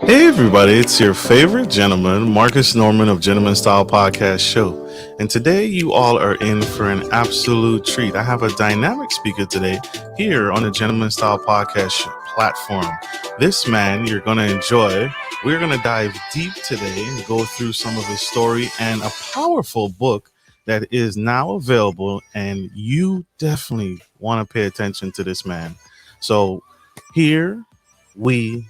Hey everybody, it's your favorite gentleman, Marcus Norman of Gentleman Style Podcast Show. And today you all are in for an absolute treat. I have a dynamic speaker today here on the Gentleman Style Podcast platform. This man you're going to enjoy. We're going to dive deep today and go through some of his story and a powerful book that is now available. And you definitely want to pay attention to this man. So here we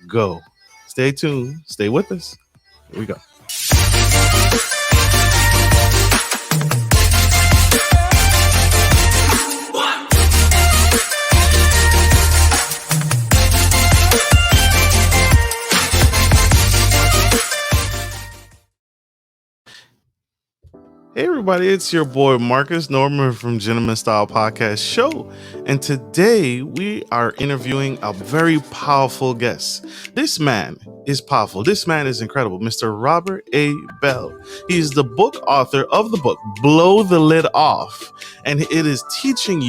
go. Stay tuned. Stay with us. Here we go. Hey everybody, it's your boy Marcus Norman from Gentleman Style Podcast Show. And today we are interviewing a very powerful guest. This man is powerful. This man is incredible. Mr. Robert A. Belle. He's the book author of the book, Blow the Lid Off. And it is teaching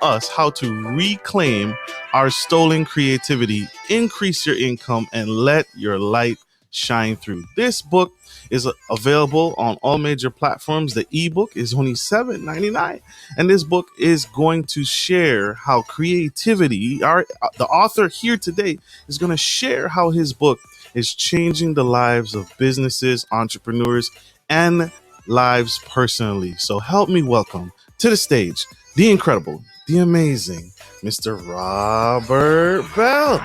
us how to reclaim our stolen creativity, increase your income, and let your light shine through. This book is available on all major platforms. The ebook is only $7.99, and this book is going to share how creativity. The author here today is going to share how his book is changing the lives of businesses, entrepreneurs, and lives personally. So help me welcome to the stage the incredible, the amazing Mr. Robert Belle.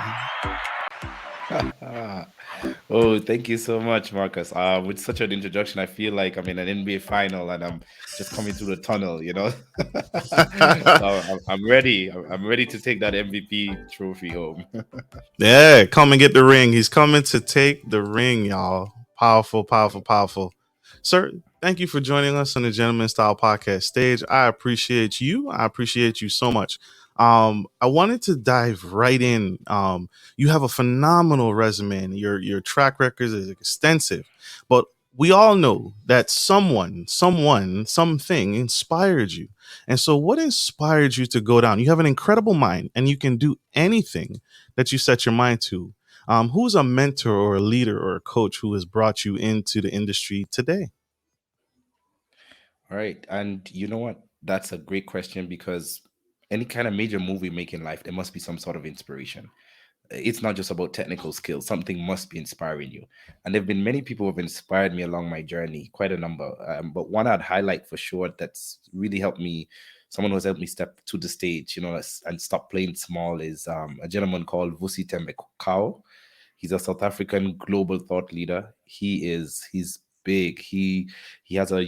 Oh, thank you so much, Marcus. With such an introduction, I feel like I'm in an NBA final and I'm just coming through the tunnel, you know. So I'm ready. I'm ready to take that MVP trophy home. Yeah, come and get the ring. He's coming to take the ring, y'all. Powerful, powerful, powerful. Sir, thank you for joining us on the Gentleman Style Podcast stage. I appreciate you. I appreciate you so much. I wanted to dive right in. You have a phenomenal resume, and your track record is extensive. But we all know that something inspired you. And so, what inspired you to go down? You have an incredible mind, and you can do anything that you set your mind to. Who's a mentor or a leader or a coach who has brought you into the industry today? All right. And you know what? That's a great question because any kind of major move we make in life, there must be some sort of inspiration. It's not just about technical skills. Something must be inspiring you. And there have been many people who have inspired me along my journey, quite a number. But one I'd highlight for sure that's really helped me, someone who has helped me step to the stage, and stop playing small is a gentleman called Vusi Tembe Kao. He's a South African global thought leader. He's big. He has a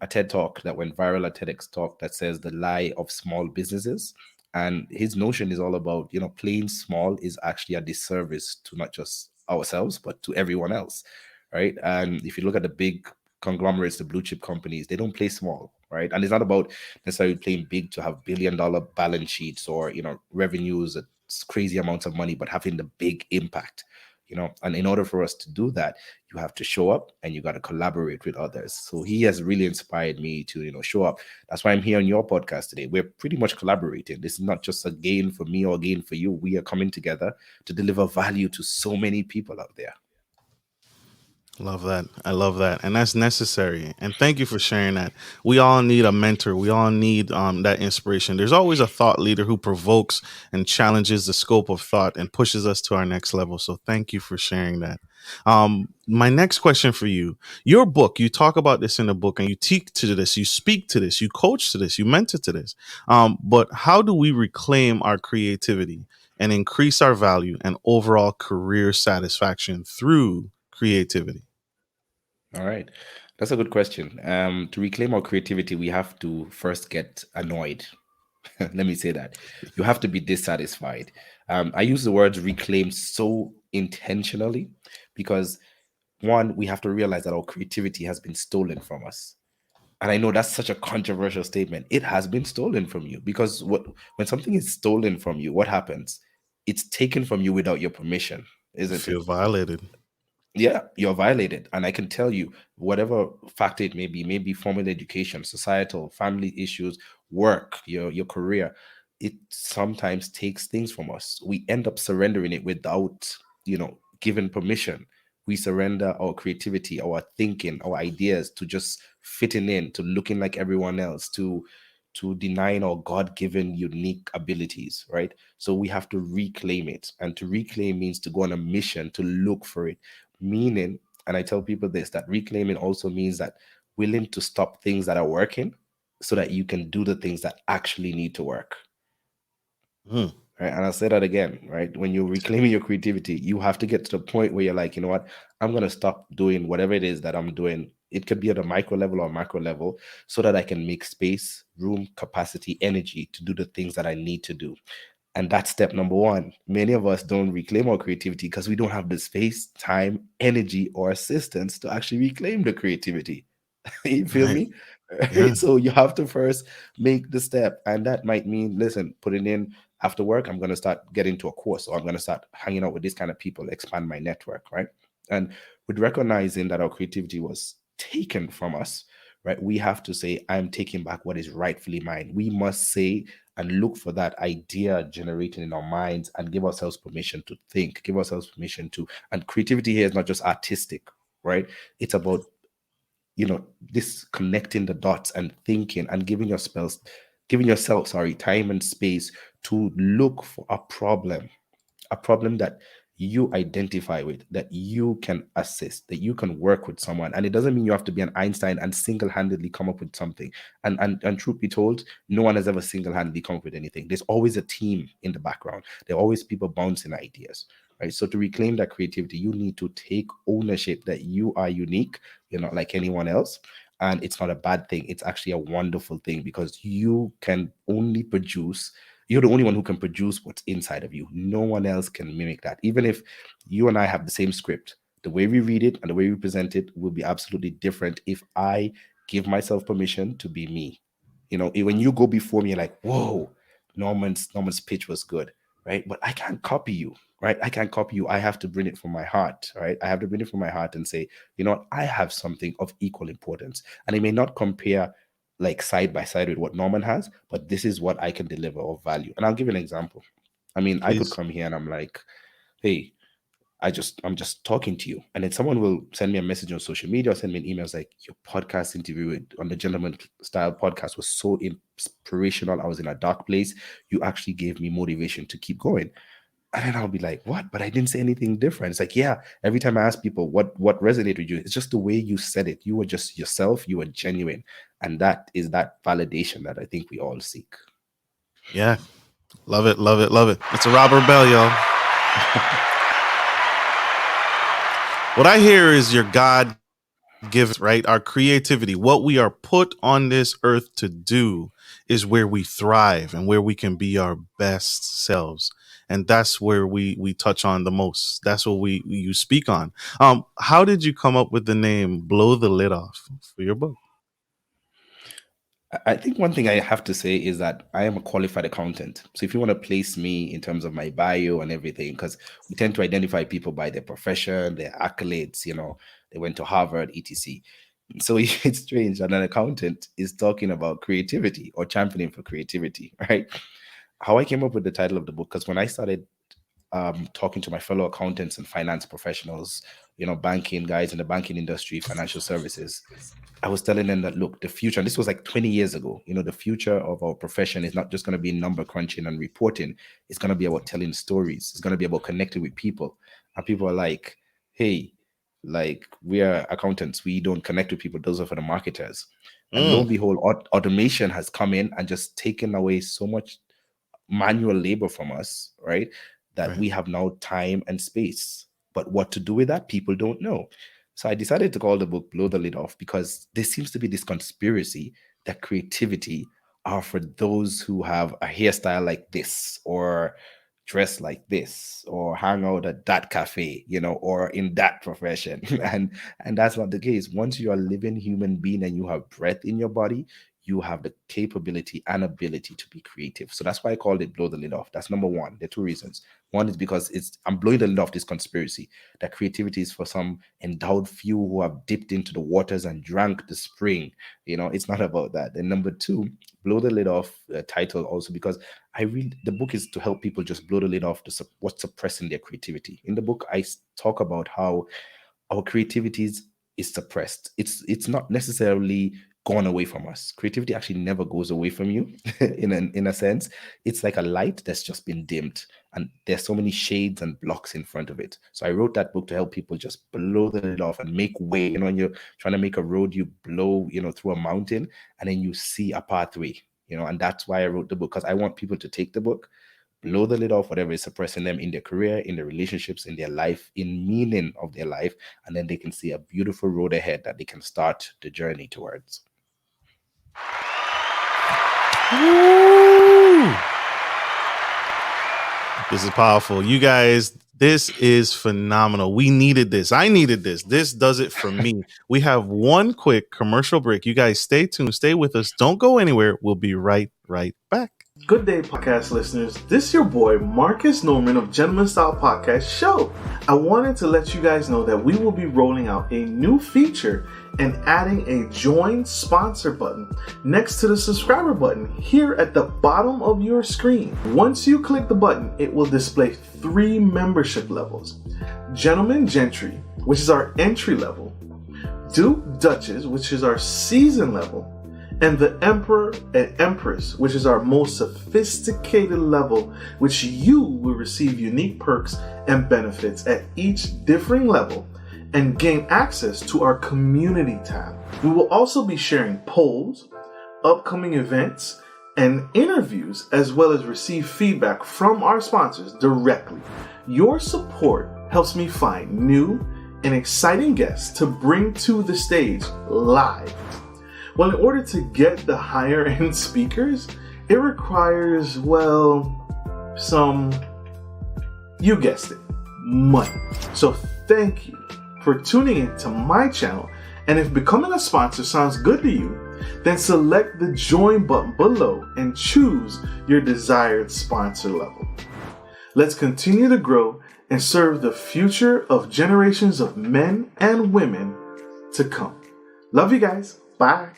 TED talk that went viral, a TEDx talk that says the lie of small businesses. And his notion is all about, playing small is actually a disservice to not just ourselves, but to everyone else, right? And if you look at the big conglomerates, the blue chip companies, they don't play small, right? And it's not about necessarily playing big to have billion-dollar balance sheets or, revenues at crazy amounts of money, but having the big impact. And in order for us to do that, you have to show up and you got to collaborate with others. So he has really inspired me to, show up. That's why I'm here on your podcast today. We're pretty much collaborating. This is not just a gain for me or a gain for you. We are coming together to deliver value to so many people out there. Love that. I love that. And that's necessary. And thank you for sharing that. We all need a mentor. We all need that inspiration. There's always a thought leader who provokes and challenges the scope of thought and pushes us to our next level. So thank you for sharing that. My next question for you, your book, you talk about this in the book and you teach to this, you speak to this, you coach to this, you mentor to this. But how do we reclaim our creativity and increase our value and overall career satisfaction through creativity? All right. That's a good question. To reclaim our creativity, we have to first get annoyed. Let me say that. You have to be dissatisfied. I use the word reclaim so intentionally because one, we have to realize that our creativity has been stolen from us. And I know that's such a controversial statement. It has been stolen from you because when something is stolen from you, what happens? It's taken from you without your permission, isn't it? Feel violated. Yeah, you're violated. And I can tell you, whatever factor it may be formal education, societal, family issues, work, your career, it sometimes takes things from us. We end up surrendering it without, given permission. We surrender our creativity, our thinking, our ideas to just fitting in, to looking like everyone else, to denying our God-given unique abilities, right? So we have to reclaim it. And to reclaim means to go on a mission to look for it. Meaning, and I tell people this, that reclaiming also means that willing to stop things that are working so that you can do the things that actually need to work. Mm. Right. And I'll say that again, right? When you're reclaiming your creativity, you have to get to the point where you're like, you know what, I'm going to stop doing whatever it is that I'm doing. It could be at a micro level or macro level so that I can make space, room, capacity, energy to do the things that I need to do. And that's step number one. Many of us don't reclaim our creativity because we don't have the space, time, energy, or assistance to actually reclaim the creativity. You feel Right. me? Yeah. Right? So you have to first make the step. And that might mean, listen, putting in after work, I'm going to start getting to a course, or I'm going to start hanging out with this kind of people, expand my network, right? And with recognizing that our creativity was taken from us, right? We have to say, I'm taking back what is rightfully mine. We must say and look for that idea generating in our minds and give ourselves permission to think, give ourselves permission to, and creativity here is not just artistic, right? It's about, this connecting the dots and thinking and giving yourself, sorry, time and space to look for a problem that you identify with, that you can assist, that you can work with someone. And it doesn't mean you have to be an Einstein and single-handedly come up with something. And truth be told, no one has ever single-handedly come up with anything. There's always a team in the background. There are always people bouncing ideas. Right. So to reclaim that creativity, you need to take ownership that you are unique. You're not like anyone else. And it's not a bad thing. It's actually a wonderful thing because you're the only one who can produce what's inside of you. No one else can mimic that. Even if you and I have the same script, the way we read it and the way we present it will be absolutely different if I give myself permission to be me. When you go before me, you're like, whoa, Norman's pitch was good, right? But I can't copy you, right? I can't copy you. I have to bring it from my heart, right? I have to bring it from my heart and say, I have something of equal importance. And it may not compare like side by side with what Norman has, but this is what I can deliver of value. And I'll give you an example. I mean, I could Please. come here and I'm like, hey, I'm just talking to you. And then someone will send me a message on social media or send me an email. It's like, your podcast interview on the Gentleman Style podcast was so inspirational. I was in a dark place. You actually gave me motivation to keep going. And then I'll be like, what? But I didn't say anything different. It's like, yeah, every time I ask people what resonated with you, it's just the way you said it. You were just yourself, you were genuine. And that is that validation that I think we all seek. Yeah. Love it. Love it. Love it. It's a Robert Bell, y'all. What I hear is your God given, right? Our creativity, what we are put on this earth to do is where we thrive and where we can be our best selves. And that's where we touch on the most. That's what you speak on. How did you come up with the name Blow the Lid Off for your book? I think one thing I have to say is that I am a qualified accountant. So if you want to place me in terms of my bio and everything, because we tend to identify people by their profession, their accolades, they went to Harvard, etc. So it's strange that an accountant is talking about creativity or championing for creativity, right? How I came up with the title of the book, because when I started talking to my fellow accountants and finance professionals, banking guys in the banking industry, financial services, I was telling them that, look, the future, and this was like 20 years ago, the future of our profession is not just going to be number crunching and reporting. It's going to be about telling stories. It's going to be about connecting with people. And people are like, hey, like, we are accountants. We don't connect with people. Those are for the marketers. And lo Mm, and behold, automation has come in and just taken away so much manual labor from us, right? That right. we have now time and space. But what to do with that, people don't know. So I decided to call the book Blow the Lid Off because there seems to be this conspiracy that creativity are for those who have a hairstyle like this, or dress like this, or hang out at that cafe, or in that profession. And that's not the case. Once you're a living human being and you have breath in your body, you have the capability and ability to be creative. So that's why I called it Blow the Lid Off. That's number one. There are two reasons. One is because I'm blowing the lid off this conspiracy that creativity is for some endowed few who have dipped into the waters and drank the spring. It's not about that. And number two, blow the lid off title also because I read the book is to help people just blow the lid off what's suppressing their creativity. In the book, I talk about how our creativity is suppressed. It's not necessarily gone away from us. Creativity actually never goes away from you in a sense. It's like a light that's just been dimmed and there's so many shades and blocks in front of it. So I wrote that book to help people just blow the lid off and make way. When you're trying to make a road, you blow, through a mountain and then you see a pathway, and that's why I wrote the book, because I want people to take the book, blow the lid off whatever is suppressing them in their career, in their relationships, in their life, in meaning of their life, and then they can see a beautiful road ahead that they can start the journey towards. Woo! This is powerful. You guys, this is phenomenal. We needed this. I needed this. This does it for me. We have one quick commercial break. You guys stay tuned. Stay with us. Don't go anywhere. We'll be right back. Good day, podcast listeners. This is your boy, Marcus Norman of Gentleman Style Podcast Show. I wanted to let you guys know that we will be rolling out a new feature and adding a join sponsor button next to the subscriber button here at the bottom of your screen. Once you click the button, it will display 3 membership levels. Gentleman Gentry, which is our entry level, Duke Duchess, which is our season level, and the Emperor and Empress, which is our most sophisticated level, which you will receive unique perks and benefits at each differing level and gain access to our community tab. We will also be sharing polls, upcoming events, and interviews, as well as receive feedback from our sponsors directly. Your support helps me find new and exciting guests to bring to the stage live. Well, in order to get the higher end speakers, it requires, you guessed it, money. So thank you for tuning in to my channel. And if becoming a sponsor sounds good to you, then select the join button below and choose your desired sponsor level. Let's continue to grow and serve the future of generations of men and women to come. Love you guys. Bye.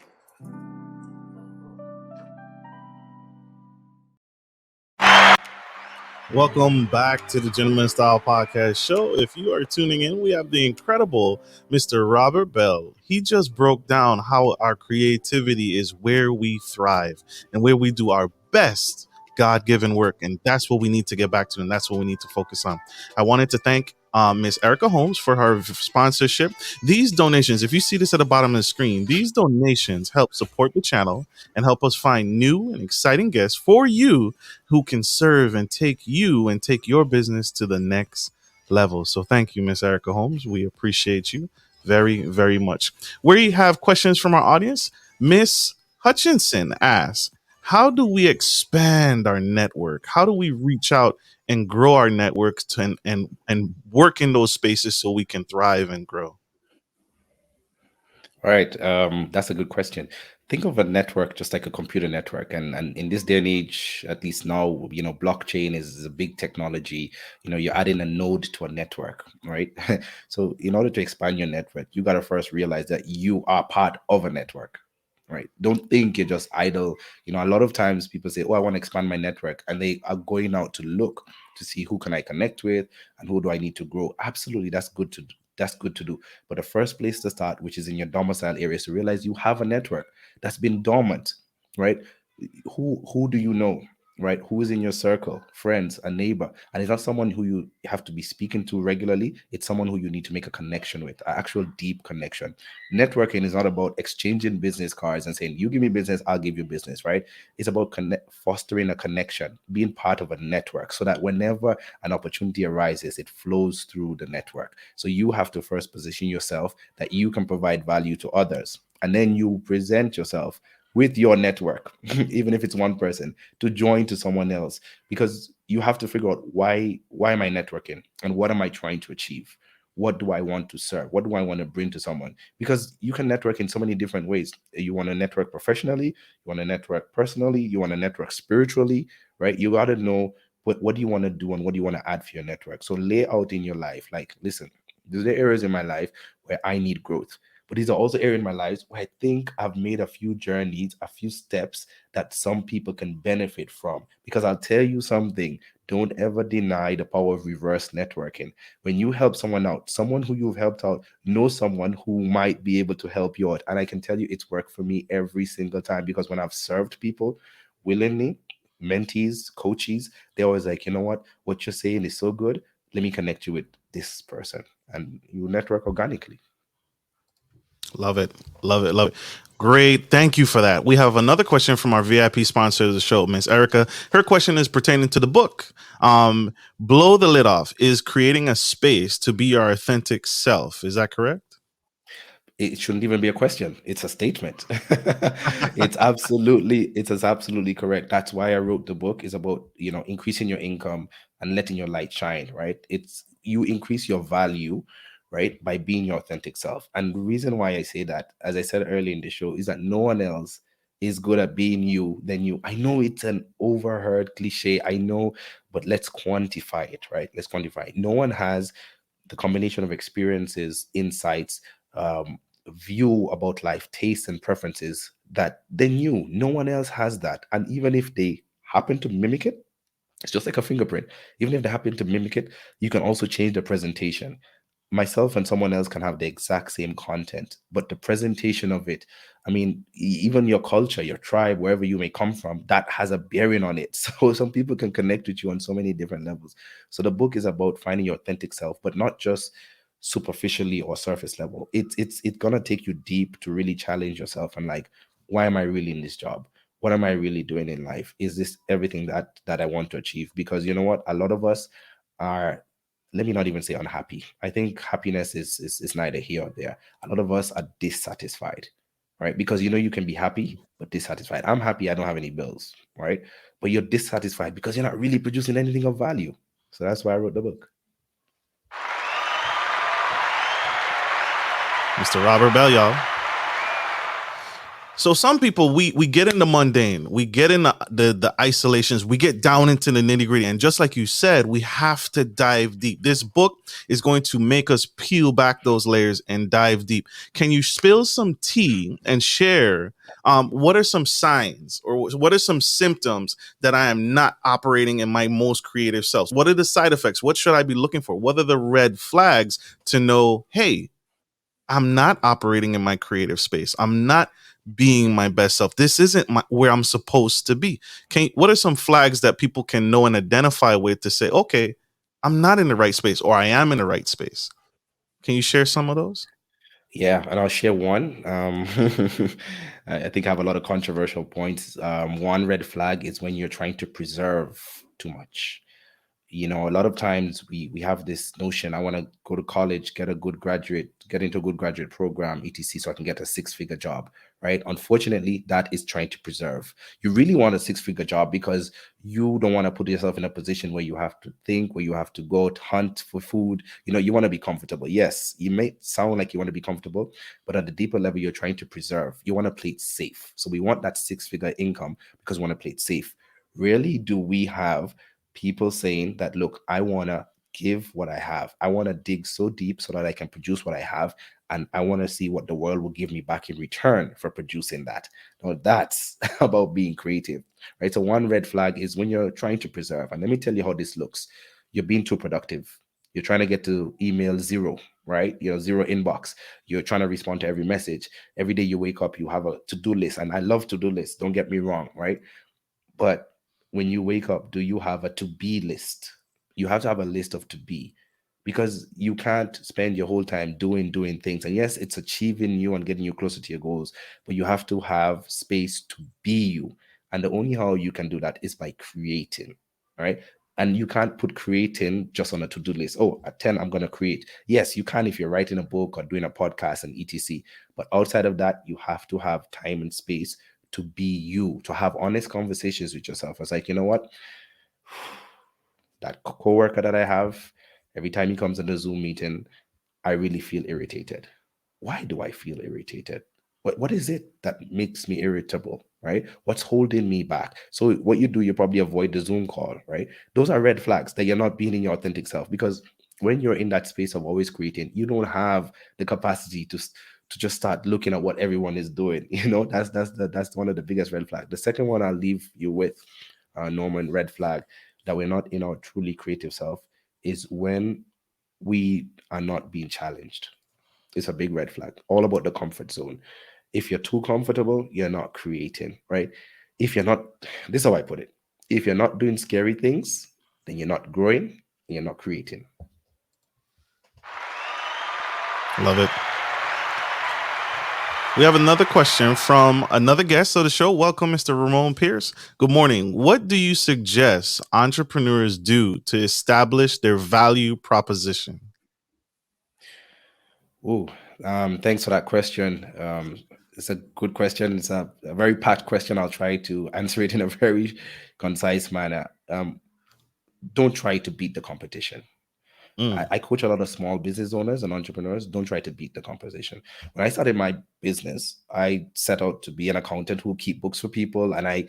Welcome back to the Gentleman Style Podcast Show. If you are tuning in, we have the incredible Mr. Robert Belle. He just broke down how our creativity is where we thrive and where we do our best God-given work. And that's what we need to get back to. And that's what we need to focus on. I wanted to thank Miss Erica Holmes for her sponsorship. These donations, if you see this at the bottom of the screen, these donations help support the channel and help us find new and exciting guests for you who can serve and take your business to the next level. So thank you, Miss Erica Holmes. We appreciate you very, very much. We have questions from our audience. Miss Hutchinson asks, how do we expand our network? How do we reach out and grow our networks and work in those spaces so we can thrive and grow? All right, that's a good question. Think of a network just like a computer network, and in this day and age, at least now, blockchain is a big technology. You're adding a node to a network, right? So in order to expand your network, you got to first realize that you are part of a network. Right. Don't think you're just idle. A lot of times people say, oh, I want to expand my network, and they are going out to look to see who can I connect with and who do I need to grow. Absolutely. That's good to do. But the first place to start, which is in your domicile area, is to realize you have a network that's been dormant, right? Who do you know? Right? Who is in your circle, friends, a neighbor? And it's not someone who you have to be speaking to regularly. It's someone who you need to make a connection with, an actual deep connection. Networking is not about exchanging business cards and saying, you give me business, I'll give you business, right? It's about fostering a connection, being part of a network so that whenever an opportunity arises, it flows through the network. So you have to first position yourself that you can provide value to others. And then you present yourself with your network, even if it's one person, to join to someone else, because you have to figure out why am I networking and what am I trying to achieve, what do I want to serve? What do I want to bring to someone? Because you can network in so many different ways. You want to network professionally, you want to network personally, you want to network spiritually, right? You got to know what do you want to do and what do you want to add for your network. So lay out in your life, like, listen, these are the areas in my life where I need growth. But these are also areas in my life where I think I've made a few journeys, a few steps that some people can benefit from. Because I'll tell you something, don't ever deny the power of reverse networking. When you help someone out, someone who you've helped out knows someone who might be able to help you out. And I can tell you it's worked for me every single time, because when I've served people willingly, mentees, coaches, they're always like, you know what you're saying is so good. Let me connect you with this person. And you network organically. Love it. Love it. Love it. Great. Thank you for that. We have another question from our VIP sponsor of the show, Miss Erica. Her question is pertaining to the book. Blow the Lid Off is creating a space to be your authentic self. Is that correct? It shouldn't even be a question. It's a statement. It's absolutely correct. That's why I wrote the book. Is about, increasing your income and letting your light shine, right? It's you increase your value, right, by being your authentic self. And the reason why I say that, as I said earlier in the show, is that no one else is good at being you than you. I know it's an overheard cliche, I know, but let's quantify it, right? Let's quantify it. No one has the combination of experiences, insights, view about life, tastes, and preferences that they knew. No one else has that. And even if they happen to mimic it, it's just like a fingerprint. Even if they happen to mimic it, you can also change the presentation. Myself and someone else can have the exact same content, but the presentation of it, I mean, even your culture, your tribe, wherever you may come from, that has a bearing on it. So some people can connect with you on so many different levels. So the book is about finding your authentic self, but not just superficially or surface level. It's gonna take you deep to really challenge yourself and, like, why am I really in this job? What am I really doing in life? Is this everything that I want to achieve? Because you know what, a lot of us are, let me not even say unhappy. I think happiness is neither here or there. A lot of us are dissatisfied, right? Because you can be happy but dissatisfied. I'm happy, I don't have any bills, right? But you're dissatisfied because you're not really producing anything of value. So that's why I wrote the book. Mr. Robert Bell, y'all. So some people, we get in the mundane, we get in the isolations, we get down into the nitty gritty, and just like you said, we have to dive deep. This book is going to make us peel back those layers and dive deep. Can you spill some tea and share what are some signs or what are some symptoms that I am not operating in my most creative self? What are the side effects? What should I be looking for? What are the red flags to know, hey, I'm not operating in my creative space. I'm not being my best self. This isn't where I'm supposed to be. What are some flags that people can know and identify with to say, okay, I'm not in the right space or I am in the right space? Can you share some of those? Yeah, and I'll share one. I think I have a lot of controversial points. One red flag is when you're trying to preserve too much. A lot of times we have this notion, I want to go to college, get into a good graduate program, etc, so I can get a six-figure job, right? Unfortunately, that is trying to preserve. You really want a six-figure job because you don't want to put yourself in a position where you have to think, where you have to go to hunt for food. You want to be comfortable. Yes, you may sound like you want to be comfortable, but at the deeper level, you're trying to preserve. You want to play it safe. So we want that six-figure income because we want to play it safe. Rarely do we have people saying that, look, I want to give what I have. I want to dig so deep so that I can produce what I have. And I want to see what the world will give me back in return for producing that. Now, that's about being creative, right? So one red flag is when you're trying to preserve. And let me tell you how this looks. You're being too productive. You're trying to get to email zero, right? Zero inbox. You're trying to respond to every message. Every day you wake up, you have a to-do list. And I love to-do lists. Don't get me wrong, right? But when you wake up, do you have a to be list? You have to have a list of to be, because you can't spend your whole time doing things. And yes, it's achieving you and getting you closer to your goals, but you have to have space to be you. And the only how you can do that is by creating, right? And you can't put creating just on a to-do list. Oh, at 10, I'm going to create. Yes, you can if you're writing a book or doing a podcast and etc. But outside of that, you have to have time and space to be you, to have honest conversations with yourself. It's like, you know what? That coworker that I have, every time he comes in the Zoom meeting, I really feel irritated. Why do I feel irritated? What is it that makes me irritable, right? What's holding me back? So what you do, you probably avoid the Zoom call, right? Those are red flags that you're not being in your authentic self, because when you're in that space of always creating, you don't have the capacity to just start looking at what everyone is doing. That's one of the biggest red flags. The second one I'll leave you with, Norman, red flag that we're not in our truly creative self, is when we are not being challenged. It's a big red flag. All about the comfort zone. If you're too comfortable, you're not creating, right? If you're not, this is how I put it. If you're not doing scary things, then you're not growing and you're not creating. Love it. We have another question from another guest of the show. Welcome, Mr. Ramon Pierce. Good morning. What do you suggest entrepreneurs do to establish their value proposition? Oh, thanks for that question. It's a good question. It's a very packed question. I'll try to answer it in a very concise manner. Don't try to beat the competition. I coach a lot of small business owners and entrepreneurs. Don't try to beat the competition. When I started my business, I set out to be an accountant who keep books for people, and I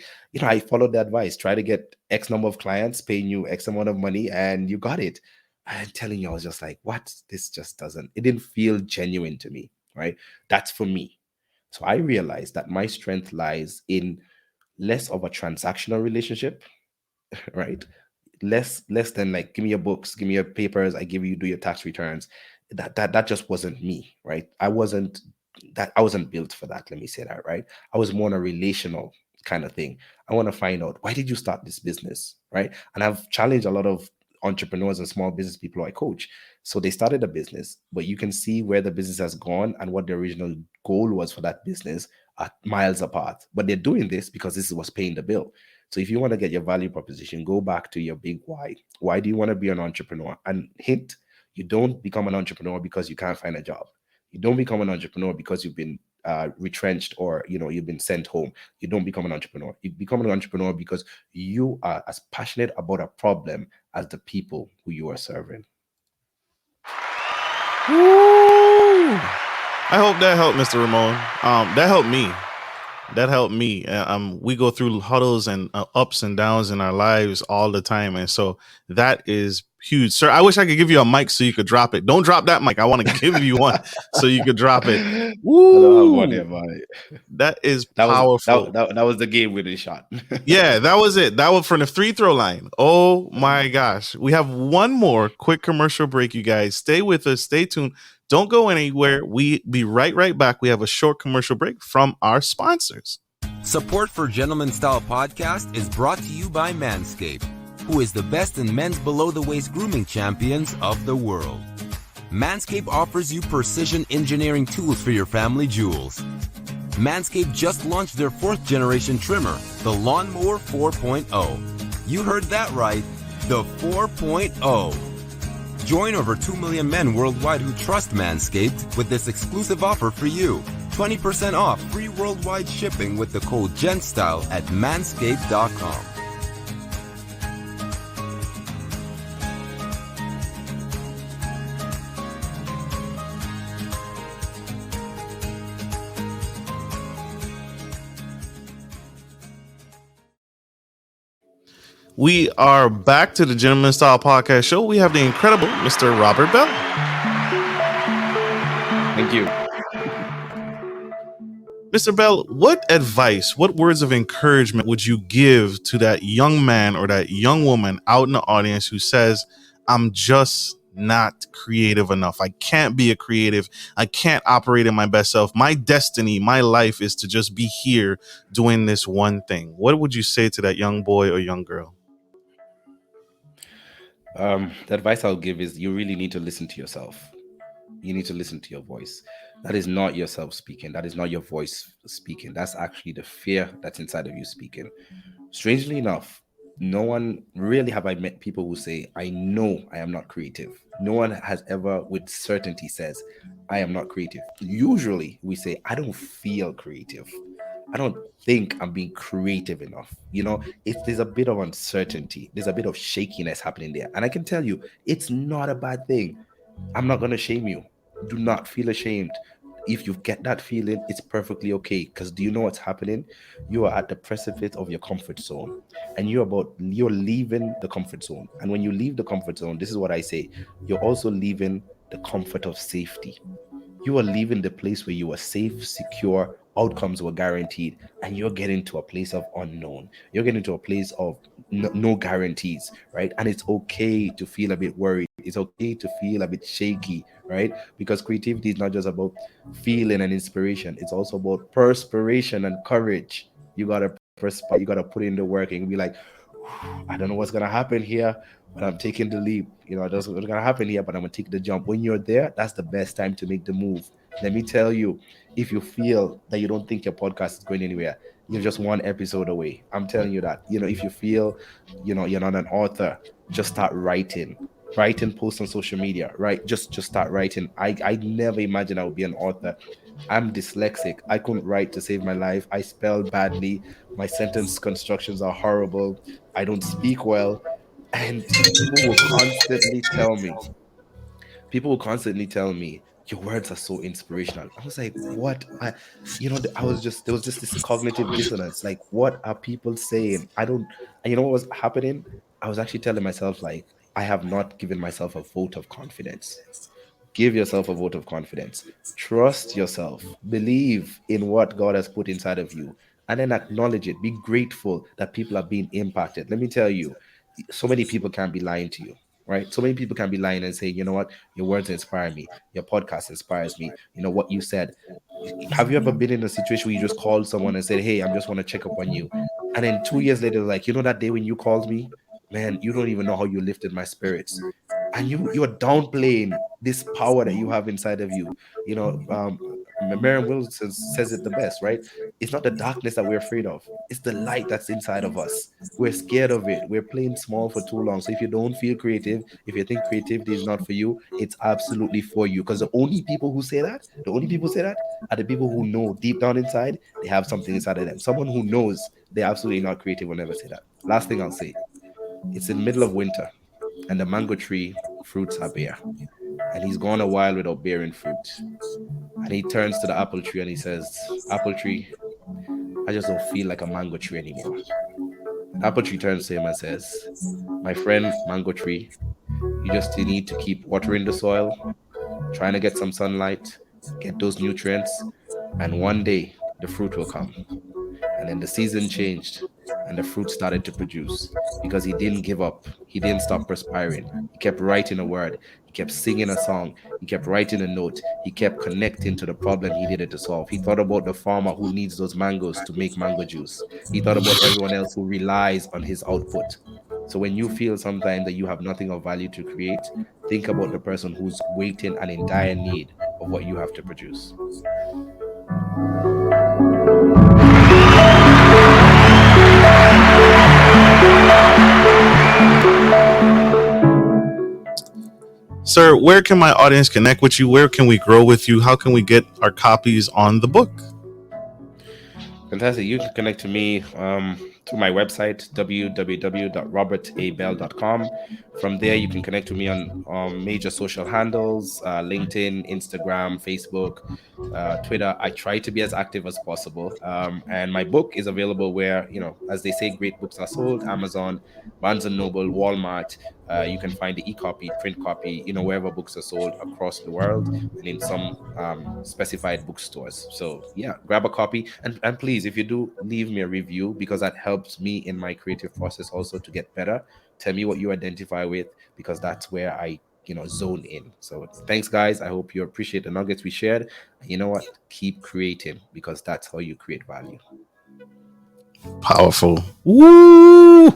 followed the advice. Try to get X number of clients, paying you X amount of money, and you got it. I'm telling you, I was just like, what? This just doesn't. It didn't feel genuine to me, right? That's for me. So I realized that my strength lies in less of a transactional relationship, right? Less than like, give me your books, give me your papers, I give you, do your tax returns. That just wasn't me, right? I wasn't built for that. Let me say that, right? I was more on a relational kind of thing. I want to find out, why did you start this business, right? And I've challenged a lot of entrepreneurs and small business people I coach. So they started a business, but you can see where the business has gone and what the original goal was for that business are miles apart. But they're doing this because this is what's paying the bill. So if you want to get your value proposition, go back to your big why. Why do you want to be an entrepreneur? And hint, you don't become an entrepreneur because you can't find a job. You don't become an entrepreneur because you've been retrenched, or you've been sent home. You don't become an entrepreneur. You become an entrepreneur because you are as passionate about a problem as the people who you are serving. Woo! I hope that helped, Mr. Ramon. That helped me. That helped me. We go through huddles and ups and downs in our lives all the time, and so that is huge, sir. I wish I could give you a mic so you could drop it. Don't drop that mic. I want to give you one so you could drop it. Woo! I don't have one Woo! in mind. That is That was powerful. that was the game winning shot. Yeah, that was it. That was from the free throw line. Oh my gosh. We have one more quick commercial break, you guys. Stay with us. Stay tuned. Don't go anywhere. We be right back. We have a short commercial break from our sponsors. Support for Gentleman Style Podcast is brought to you by Manscaped, who is the best in men's below-the-waist grooming champions of the world. Manscaped offers you precision engineering tools for your family jewels. Manscaped just launched their 4th generation trimmer, the Lawnmower 4.0. You heard that right, the 4.0. Join over 2 million men worldwide who trust Manscaped with this exclusive offer for you. 20% off free worldwide shipping with the code GENTSTYLE at manscaped.com. We are back to the Gentleman Style Podcast Show. We have the incredible Mr. Robert Belle. Thank you. Mr. Belle, what advice, what words of encouragement would you give to that young man or that young woman out in the audience who says, I'm just not creative enough. I can't be a creative. I can't operate in my best self. My destiny, my life is to just be here doing this one thing. What would you say to that young boy or young girl? The advice I'll give is, you really need to listen to yourself. You need to listen to your voice. That is not yourself speaking. That is not your voice speaking. That's actually the fear that's inside of you speaking. Strangely enough, no one really have I met people who say, I know I am not creative. No one has ever with certainty says, I am not creative. Usually we say, I don't feel creative. I don't think I'm being creative enough. There's a bit of uncertainty. There's a bit of shakiness happening there. And I can tell you, it's not a bad thing. I'm not going to shame you. Do not feel ashamed. If you get that feeling, it's perfectly okay. Because do you know what's happening? You are at the precipice of your comfort zone, and you're leaving the comfort zone. And when you leave the comfort zone, this is what I say: you're also leaving the comfort of safety. You are leaving the place where you were safe, secure, outcomes were guaranteed, and you're getting to a place of unknown. You're getting to a place of no guarantees, right? And it's okay to feel a bit worried. It's okay to feel a bit shaky, right? Because creativity is not just about feeling and inspiration, it's also about perspiration and courage. You gotta perspire, you gotta put in the work and be like, I don't know what's gonna happen here, but I'm taking the leap. I don't know what's gonna happen here, but I'm gonna take the jump. When you're there, that's the best time to make the move. Let me tell you, if you feel that you don't think your podcast is going anywhere, you're just one episode away. I'm telling you that. If you feel, you're not an author, just start writing. Writing posts on social media, right? Just start writing. I never imagined I would be an author. I'm dyslexic. I couldn't write to save my life. I spell badly. My sentence constructions are horrible. I don't speak well. And people will constantly tell me, your words are so inspirational. I was like, what? I was just, there was just this cognitive dissonance. Like, what are people saying? I don't, and you know what was happening? I was actually telling myself, like, I have not given myself a vote of confidence. Give yourself a vote of confidence. Trust yourself. Believe in what God has put inside of you. And then acknowledge it. Be grateful that people are being impacted. Let me tell you, so many people can't be lying to you, right? So many people can be lying and say, you know what, your words inspire me. Your podcast inspires me. You know what you said. Have you ever been in a situation where you just called someone and said, hey, I'm just want to check up on you? And then 2 years later, like, that day when you called me, man, you don't even know how you lifted my spirits. And you're downplaying this power that you have inside of you. Marion Wilson says it the best, right? It's not the darkness that we're afraid of, it's the light that's inside of us. We're scared of it. We're playing small for too long. So if you don't feel creative, if you think creativity is not for you, it's absolutely for you. Because the only people who say that are the people who know deep down inside they have something inside of them. Someone who knows they're absolutely not creative will never say that. Last thing I'll say, it's in the middle of winter and the mango tree fruits are bare. And he's gone a while without bearing fruit. And he turns to the apple tree and he says, apple tree, I just don't feel like a mango tree anymore. And apple tree turns to him and says, my friend, mango tree, you just need to keep watering the soil, trying to get some sunlight, get those nutrients, and one day the fruit will come. And then the season changed and the fruit started to produce because he didn't give up. He didn't stop perspiring. He kept writing a word. He kept singing a song. He kept writing a note. He kept connecting to the problem he needed to solve. He thought about the farmer who needs those mangoes to make mango juice. He thought about everyone else who relies on his output. So when you feel sometimes that you have nothing of value to create, think about the person who's waiting and in dire need of what you have to produce. Sir, where can my audience connect with you? Where can we grow with you? How can we get our copies on the book? Fantastic. You can connect to me through my website, www.robertabell.com. From there, you can connect to me on major social handles, LinkedIn, Instagram, Facebook, Twitter. I try to be as active as possible. And my book is available where, as they say, great books are sold: Amazon, Barnes & Noble, Walmart. You can find the e-copy, print copy, wherever books are sold across the world, and in some specified bookstores. So yeah, grab a copy, and please, if you do, leave me a review, because that helps me in my creative process also to get better. Tell me what you identify with, because that's where I zone in. So thanks, guys. I hope you appreciate the nuggets we shared. And you know what, keep creating, because that's how you create value. Powerful. Woo!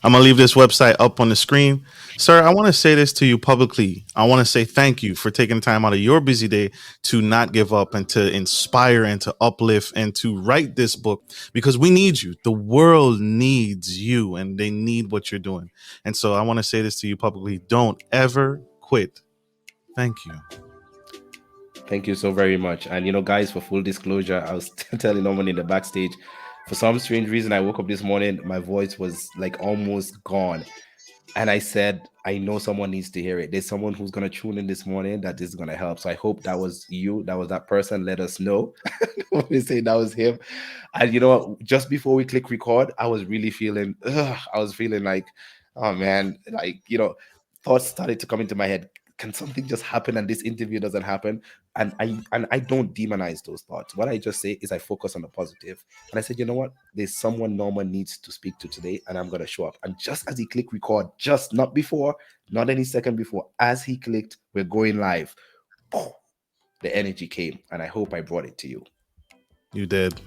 I'm going to leave this website up on the screen. Sir, I want to say this to you publicly. I want to say thank you for taking time out of your busy day to not give up and to inspire and to uplift and to write this book, because we need you. The world needs you, and they need what you're doing. And so I want to say this to you publicly. Don't ever quit. Thank you. Thank you so very much. And guys, for full disclosure, I was telling Norman in the backstage, for some strange reason, I woke up this morning, my voice was like almost gone. And I said, I know someone needs to hear it. There's someone who's going to tune in this morning that this is going to help. So I hope that was you. That was that person. Let us know. We say that was him. And you know what? Just before we click record, I was really feeling, I was feeling like, oh man, like, thoughts started to come into my head. Can something just happen and this interview doesn't happen? And I don't demonize those thoughts. What I just say is I focus on the positive. And I said, you know what? There's someone Norman needs to speak to today, and I'm gonna show up. And just as he clicked record, just not before, not any second before, as he clicked, we're going live. The energy came, and I hope I brought it to you. You did.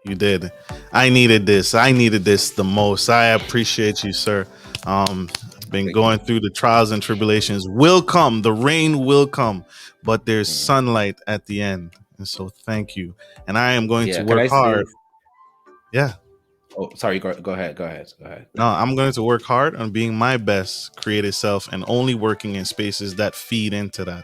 You did. I needed this. I needed this the most. I appreciate you, sir. Been going through the trials and tribulations. Will come. The rain will come, but there's sunlight at the end. And so thank you. And I am going to work hard. Yeah. Oh, sorry. Go ahead. No, I'm going to work hard on being my best creative self and only working in spaces that feed into that.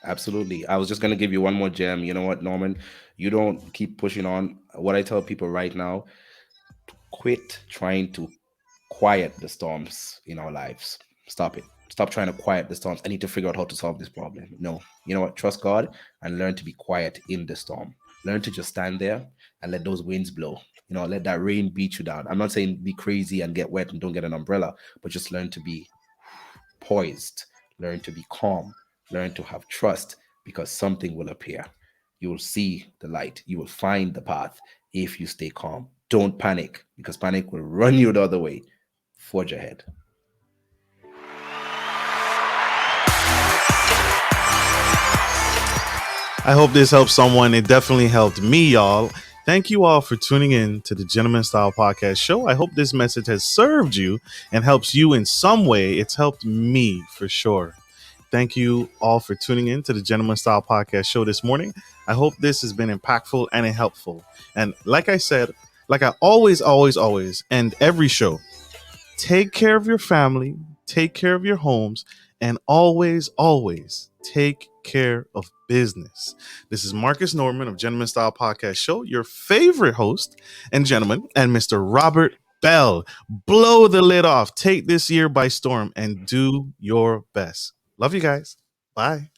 Absolutely. I was just going to give you one more gem. You know what, Norman? You don't keep pushing on. What I tell people right now, quit trying to quiet the storms in our lives. Stop it. Stop trying to quiet the storms. I need to figure out how to solve this problem. No. You know what? Trust God and learn to be quiet in the storm. Learn to just stand there and let those winds blow. Let that rain beat you down. I'm not saying be crazy and get wet and don't get an umbrella, but just learn to be poised. Learn to be calm. Learn to have trust, because something will appear. You will see the light. You will find the path if you stay calm. Don't panic, because panic will run you the other way. Forge ahead. I hope this helps someone. It definitely helped me, y'all. Thank you all for tuning in to the Gentleman Style Podcast Show. I hope this message has served you and helps you in some way. It's helped me for sure. Thank you all for tuning in to the Gentleman Style Podcast Show this morning. I hope this has been impactful and helpful. And like I said, like I always end every show, take care of your family, take care of your homes, and always take care of business. This is Marcus Norman of Gentleman Style Podcast Show, your favorite host and gentleman, and Mr. Robert Belle. Blow the lid off. Take this year by storm and do your best. Love you guys. Bye.